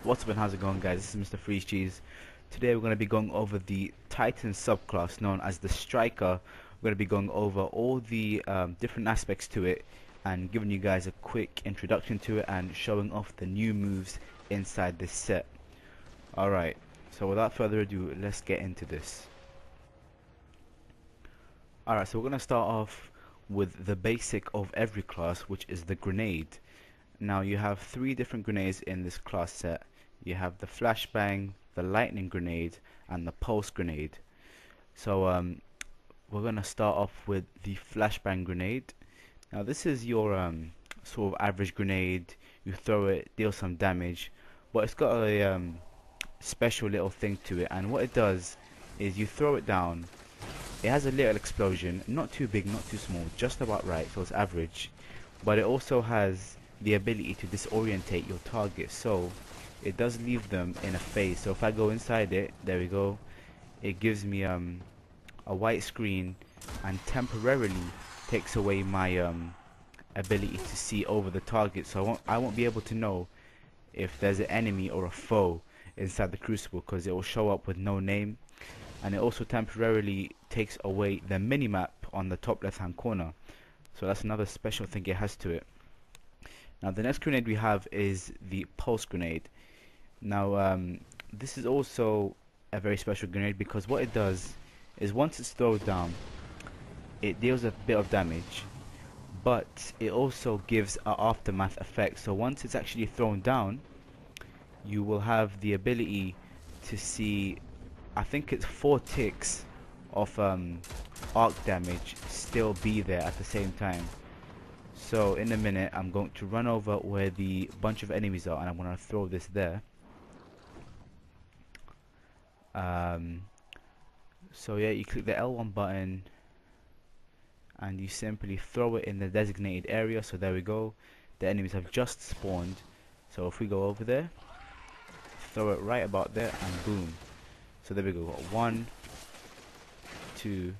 What's up and how's it going, guys? This is Mr. Freeze Cheese. Today we're going to be going over the Titan subclass known as the Striker. We're going to be going over all the different aspects to it and giving you guys a quick introduction to it and showing off the new moves inside this set. Alright, so without further ado, let's get into this. Alright, so we're going to start off with the basic of every class, which is the grenade. Now you have three different grenades in this class set. You have the flashbang, the lightning grenade, and the pulse grenade. So we're gonna start off with the flashbang grenade. Now this is your sort of average grenade. You throw it, deal some damage, but it's got a special little thing to it. And what it does is you throw it down. It has a little explosion, not too big, not too small, just about right, so it's average. But it also has the ability to disorientate your target, so it does leave them in a phase. So if I go inside it, there we go, it gives me a white screen and temporarily takes away my ability to see over the target, so I won't be able to know if there's an enemy or a foe inside the crucible, because it will show up with no name. And it also temporarily takes away the minimap on the top left hand corner, so that's another special thing it has to it. Now the next grenade we have is the pulse grenade. Now this is also a very special grenade, because what it does is once it's thrown down, it deals a bit of damage, but it also gives an aftermath effect. So once it's actually thrown down, you will have the ability to see, I think it's 4 ticks of arc damage still be there at the same time. So in a minute I'm going to run over where the bunch of enemies are and I'm going to throw this there. So yeah, you click the L1 button and you simply throw it in the designated area. So there we go, the enemies have just spawned. So if we go over there, throw it right about there, and boom. So there we go, 1, 2,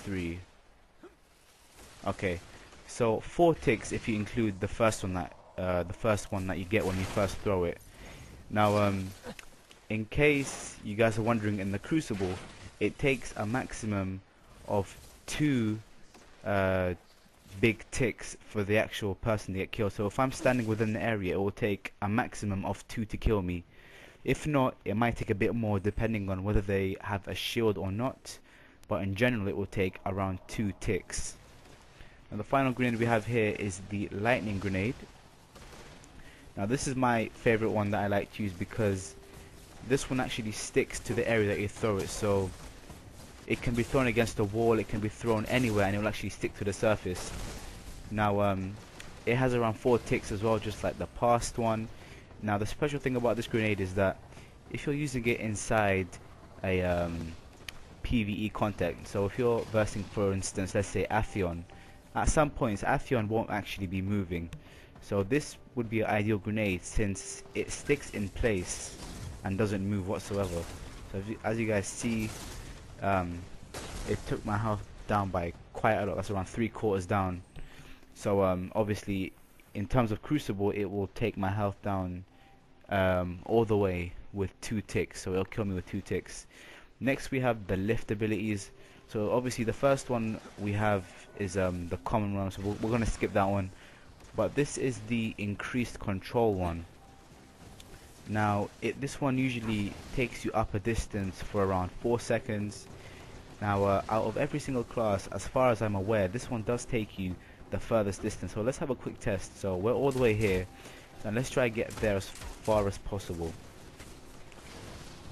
3. Okay, so 4 ticks if you include the first one that you get when you first throw it. Now in case you guys are wondering, in the crucible it takes a maximum of 2 big ticks for the actual person to get killed. So if I'm standing within the area, it will take a maximum of 2 to kill me. If not, it might take a bit more depending on whether they have a shield or not, but in general it will take around 2 ticks. And the final grenade we have here is the lightning grenade. Now this is my favorite one that I like to use, because this one actually sticks to the area that you throw it. So it can be thrown against a wall, it can be thrown anywhere, and it will actually stick to the surface. Now it has around 4 ticks as well, just like the past one. Now the special thing about this grenade is that if you're using it inside a PvE context, so if you're versing, for instance, let's say Atheon, at some points Atheon won't actually be moving, so this would be an ideal grenade since it sticks in place and doesn't move whatsoever. So as you guys see, it took my health down by quite a lot. That's around 3/4 down. So obviously in terms of crucible, it will take my health down all the way with 2 ticks, so it'll kill me with 2 ticks. Next we have the lift abilities. So obviously the first one we have is the common one, so we're going to skip that one. But this is the increased control one. Now this one usually takes you up a distance for around 4 seconds. Now out of every single class, as far as I'm aware, this one does take you the furthest distance. So let's have a quick test. So we're all the way here, and let's try to get there as far as possible.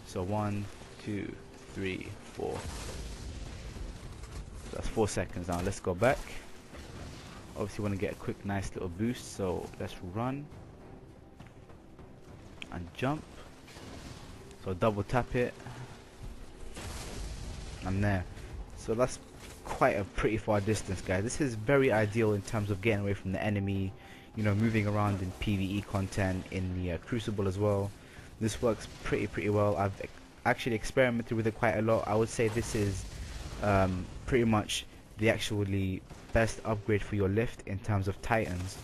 So 1, 2, 3, 4. So that's 4 seconds. Now let's go back. Obviously want to get a quick nice little boost, so let's run and jump. So double tap it, and there. So that's quite a pretty far distance, guys. This is very ideal in terms of getting away from the enemy, you know, moving around in PvE content, in the crucible as well. This works pretty well. I've actually experimented with it quite a lot. I would say this is pretty much the actually best upgrade for your lift in terms of Titans.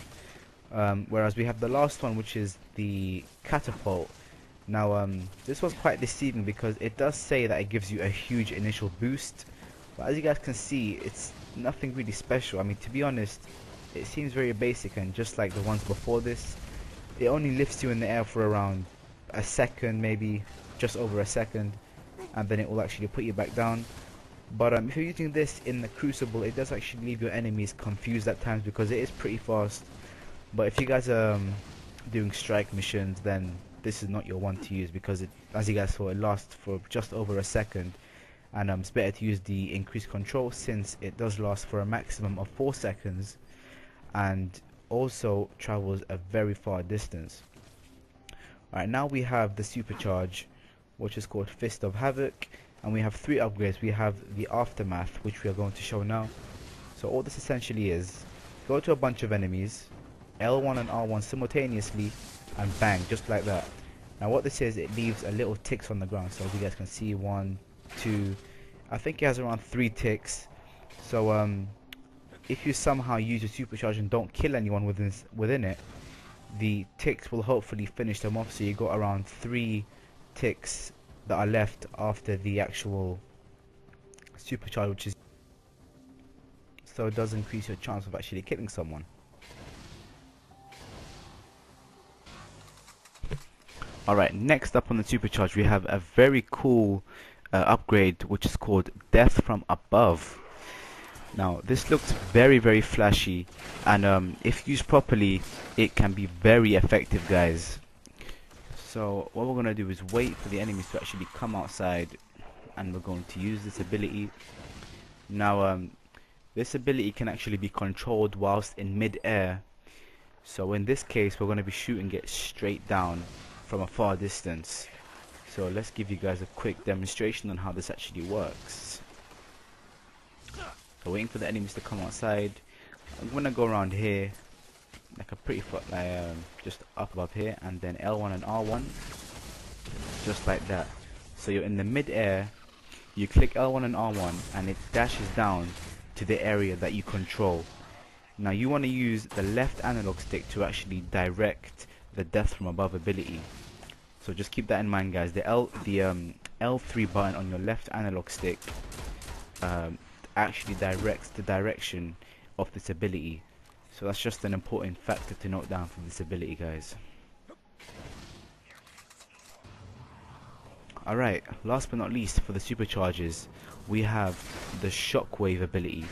Whereas we have the last one, which is the catapult. Now, this was quite deceiving because it does say that it gives you a huge initial boost, but as you guys can see, it's nothing really special. I mean, to be honest, it seems very basic, and just like the ones before this, it only lifts you in the air for around a second, maybe just over a second, and then it will actually put you back down. But if you're using this in the Crucible, it does actually leave your enemies confused at times because it is pretty fast. But if you guys are doing strike missions, then this is not your one to use, because it, as you guys saw, it lasts for just over a second, and it's better to use the increased control since it does last for a maximum of 4 seconds and also travels a very far distance. Alright, now we have the Supercharge, which is called Fist of Havoc, and we have 3 upgrades. We have the Aftermath, which we are going to show now. So all this essentially is, go to a bunch of enemies, L1 and R1 simultaneously, and bang, just like that. Now what this is, it leaves a little ticks on the ground. So as you guys can see, 1, 2, I think it has around 3 ticks. So if you somehow use your Supercharge and don't kill anyone within it, the ticks will hopefully finish them off. So you got around 3 ticks that are left after the actual Supercharge, which is, so it does increase your chance of actually killing someone. Alright, next up on the Supercharge we have a very cool upgrade, which is called Death from Above. Now this looks very flashy, and if used properly it can be very effective, guys. So what we're going to do is wait for the enemies to actually come outside, and we're going to use this ability. Now this ability can actually be controlled whilst in mid-air, so in this case we're going to be shooting it straight down from a far distance. So let's give you guys a quick demonstration on how this actually works. So waiting for the enemies to come outside, I'm gonna go around here like a pretty just up above here, and then L1 and R1, just like that. So you're in the mid-air, you click L1 and R1 and it dashes down to the area that you control. Now you want to use the left analog stick to actually direct the Death from Above ability. So just keep that in mind, guys. The L3 button on your left analog stick actually directs the direction of this ability. So that's just an important factor to note down for this ability, guys. Alright, last but not least, for the Supercharges, we have the Shockwave ability.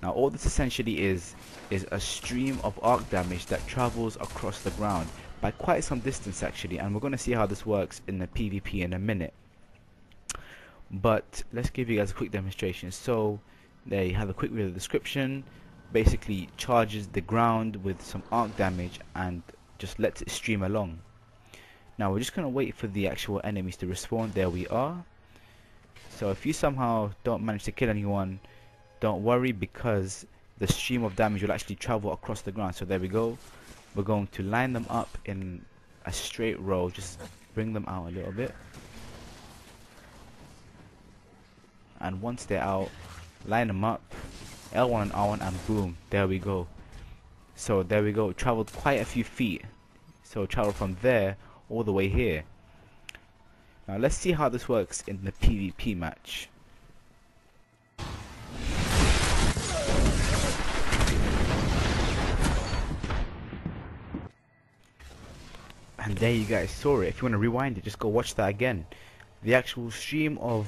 Now all this essentially is a stream of arc damage that travels across the ground by quite some distance actually, and we're going to see how this works in the PvP in a minute. But let's give you guys a quick demonstration. So there you have a quick read of the description. Basically charges the ground with some arc damage and just lets it stream along. Now we're just going to wait for the actual enemies to respawn. There we are. So if you somehow don't manage to kill anyone, don't worry, because the stream of damage will actually travel across the ground. So there we go. We're going to line them up in a straight row, just bring them out a little bit, and once they're out, line them up, L1 and R1, and boom, there we go. So there we go, traveled quite a few feet. So travel from there all the way here. Now let's see how this works in the PvP match. And there you guys saw it. If you want to rewind it, just go watch that again. The actual stream of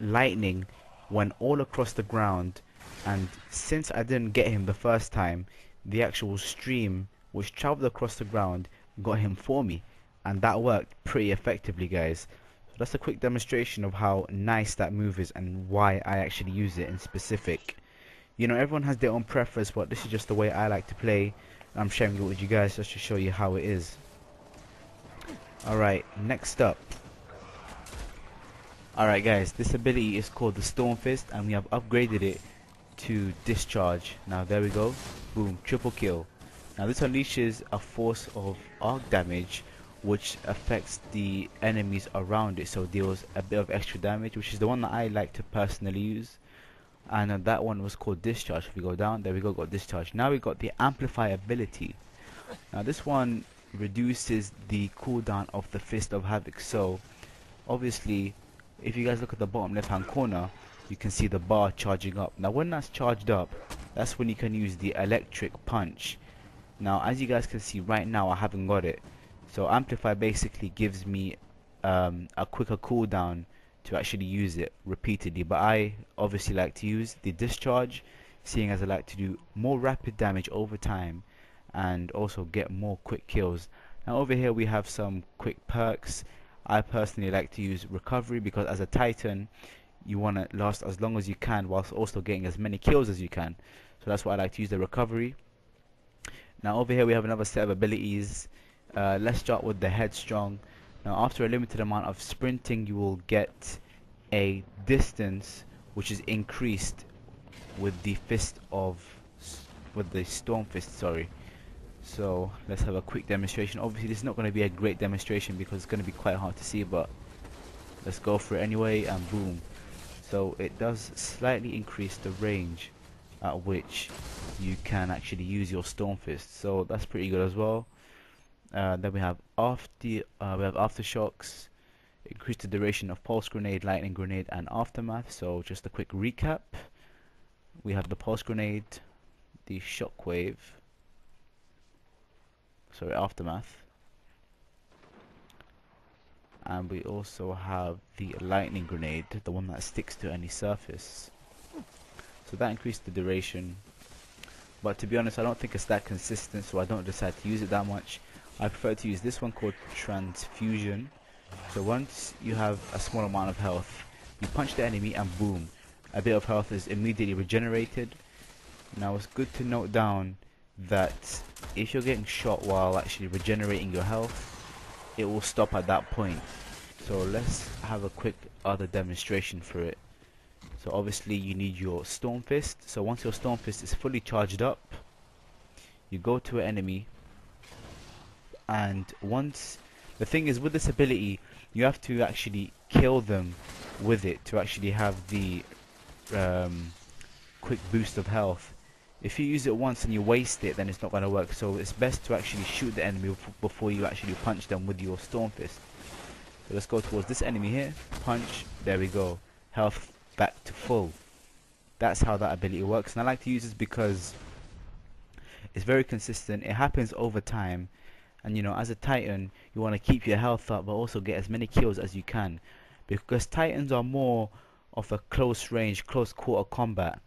lightning went all across the ground, and since I didn't get him the first time, the actual stream which traveled across the ground got him for me, and that worked pretty effectively, guys. So that's a quick demonstration of how nice that move is and why I actually use it in specific. You know, everyone has their own preference, but this is just the way I like to play. I'm sharing it with you guys just to show you how it is. Alright, next up. Alright guys, this ability is called the Storm Fist, and we have upgraded it to Discharge. Now there we go, boom, triple kill. Now this unleashes a force of arc damage which affects the enemies around it, so deals a bit of extra damage, which is the one that I like to personally use. And that one was called Discharge. If we go down, there we go, got Discharge. Now we got the Amplify ability. Now this one reduces the cooldown of the Fist of Havoc. So obviously, if you guys look at the bottom left hand corner, you can see the bar charging up. Now when that's charged up, that's when you can use the electric punch. Now as you guys can see right now, I haven't got it. So Amplify basically gives me a quicker cooldown to actually use it repeatedly, but I obviously like to use the Discharge, seeing as I like to do more rapid damage over time and also get more quick kills. Now over here we have some quick perks. I personally like to use Recovery because as a Titan you want to last as long as you can whilst also getting as many kills as you can. So that's why I like to use the Recovery. Now over here we have another set of abilities. Let's start with the Headstrong. Now after a limited amount of sprinting you will get a distance which is increased with the Storm Fist, sorry. So let's have a quick demonstration. Obviously this is not going to be a great demonstration because it's going to be quite hard to see, but let's go for it anyway, and boom. So it does slightly increase the range at which you can actually use your Storm Fist, so that's pretty good as well. Then we have Aftershocks, increase the duration of Pulse Grenade, Lightning Grenade and Aftermath. So just a quick recap, we have the Pulse Grenade, the Shockwave, sorry, Aftermath, and we also have the Lightning Grenade, the one that sticks to any surface. So that increased the duration, but to be honest I don't think it's that consistent, so I don't decide to use it that much. I prefer to use this one called Transfusion. So once you have a small amount of health, you punch the enemy and boom, a bit of health is immediately regenerated. Now it's good to note down that if you're getting shot while actually regenerating your health, it will stop at that point. So let's have a quick other demonstration for it. So obviously you need your Storm Fist. So once your Storm Fist is fully charged up, you go to an enemy, and once, the thing is with this ability you have to actually kill them with it to actually have the quick boost of health. If you use it once and you waste it, then it's not going to work. So it's best to actually shoot the enemy before you actually punch them with your Storm Fist. So let's go towards this enemy here, punch, there we go, health back to full. That's how that ability works, and I like to use this because it's very consistent, it happens over time. And you know, as a Titan, you want to keep your health up, but also get as many kills as you can, because Titans are more of a close range, close quarter combat.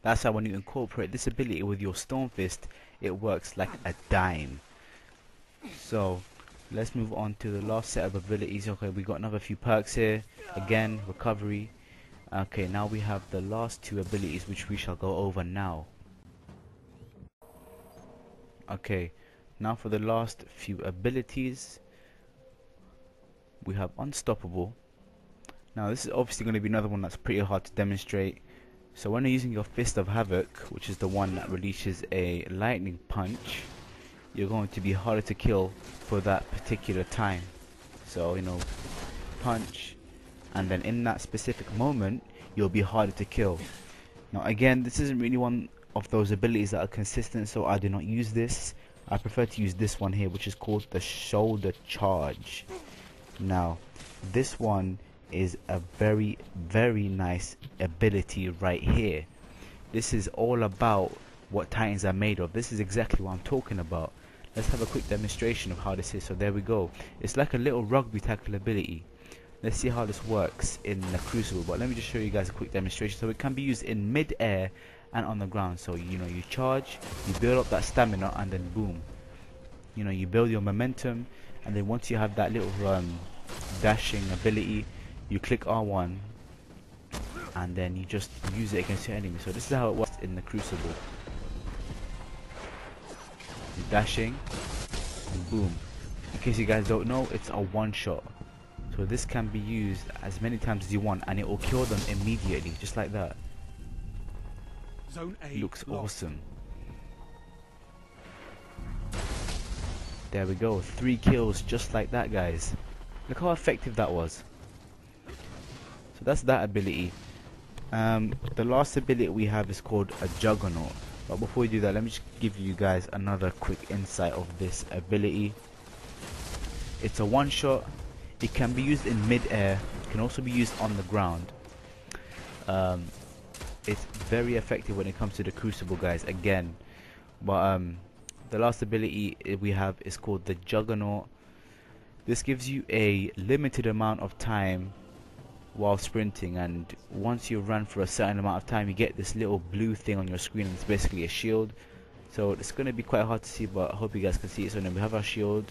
That's why when you incorporate this ability with your Storm Fist, it works like a dime. So let's move on to the last set of abilities. Okay, we got another few perks here. Again, Recovery. Okay, now we have the last two abilities which we shall go over now. Okay. Now for the last few abilities, we have Unstoppable. Now this is obviously going to be another one that's pretty hard to demonstrate. So when you're using your Fist of Havoc, which is the one that releases a lightning punch, you're going to be harder to kill for that particular time. So you know, punch, and then in that specific moment you'll be harder to kill. Now again, this isn't really one of those abilities that are consistent, so I do not use this. I prefer to use this one here, which is called the Shoulder Charge. Now this one is a very nice ability right here. This is all about what Titans are made of. This is exactly what I'm talking about. Let's have a quick demonstration of how this is. So there we go, it's like a little rugby tackle ability. Let's see how this works in the Crucible, but let me just show you guys a quick demonstration. So it can be used in mid-air and on the ground. So you know, you charge, you build up that stamina, and then boom, you know, you build your momentum, and then once you have that little dashing ability, you click R1 and then you just use it against your enemy. So this is how it works in the Crucible. You're dashing and boom. In case you guys don't know, it's a one shot. So this can be used as many times as you want and it will kill them immediately, just like that. Zone A looks locked. Awesome. There we go, 3 kills just like that, guys. Look how effective that was. So that's that ability. The last ability we have is called a Juggernaut. But before we do that, let me just give you guys another quick insight of this ability. It's a one shot. It can be used in mid-air. It can also be used on the ground. It's very effective when it comes to the Crucible, guys, again. But the last ability we have is called the Juggernaut. This gives you a limited amount of time while sprinting, and once you run for a certain amount of time, you get this little blue thing on your screen, and it's basically a shield. So it's going to be quite hard to see, but I hope you guys can see it. So then we have our shield,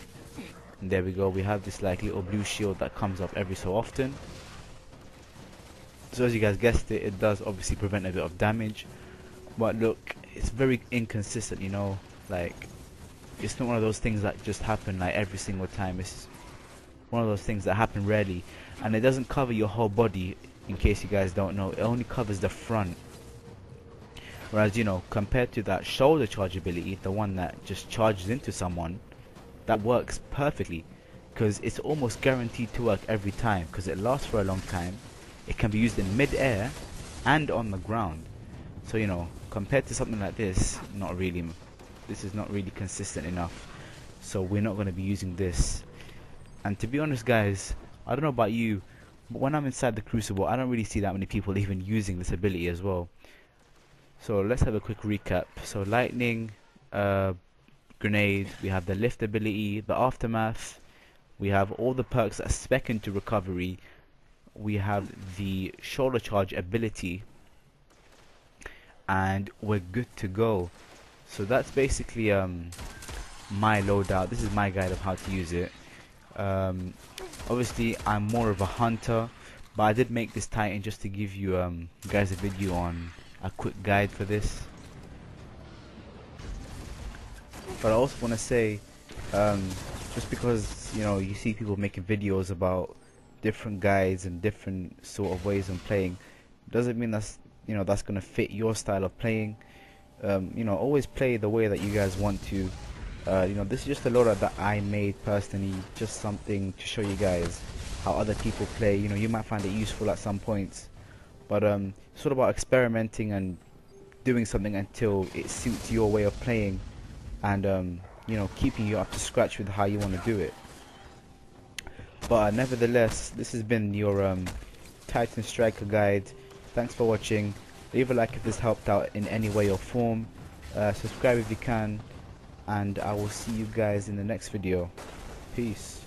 and there we go. We have this like little blue shield that comes up every so often. So as you guys guessed it, it does obviously prevent a bit of damage, but look, it's very inconsistent, you know, like it's not one of those things that just happen like every single time. It's one of those things that happen rarely, and it doesn't cover your whole body. In case you guys don't know, it only covers the front, whereas, you know, compared to that shoulder charge ability, the one that just charges into someone, that works perfectly because it's almost guaranteed to work every time because it lasts for a long time. It can be used in mid-air and on the ground. So, you know, compared to something like this, not really. This is not really consistent enough. So we're not going to be using this. And to be honest, guys, I don't know about you, but when I'm inside the Crucible, I don't really see that many people even using this ability as well. So let's have a quick recap. So lightning, grenade, we have the lift ability, the aftermath, we have all the perks that spec into recovery, we have the shoulder charge ability, and we're good to go. So that's basically my loadout. This is my guide of how to use it. Obviously I'm more of a hunter, but I did make this Titan just to give you guys a video on a quick guide for this. But I also want to say, just because, you know, you see people making videos about different guides and different sort of ways of playing, doesn't mean that's, you know, that's gonna fit your style of playing. You know, always play the way that you guys want to. You know, this is just a loadout that I made personally, just something to show you guys how other people play. You know, you might find it useful at some points, but it's all about experimenting and doing something until it suits your way of playing, and you know, keeping you up to scratch with how you want to do it. But nevertheless, this has been your Titan Striker guide. Thanks for watching. Leave a like if this helped out in any way or form. Subscribe if you can, and I will see you guys in the next video. Peace.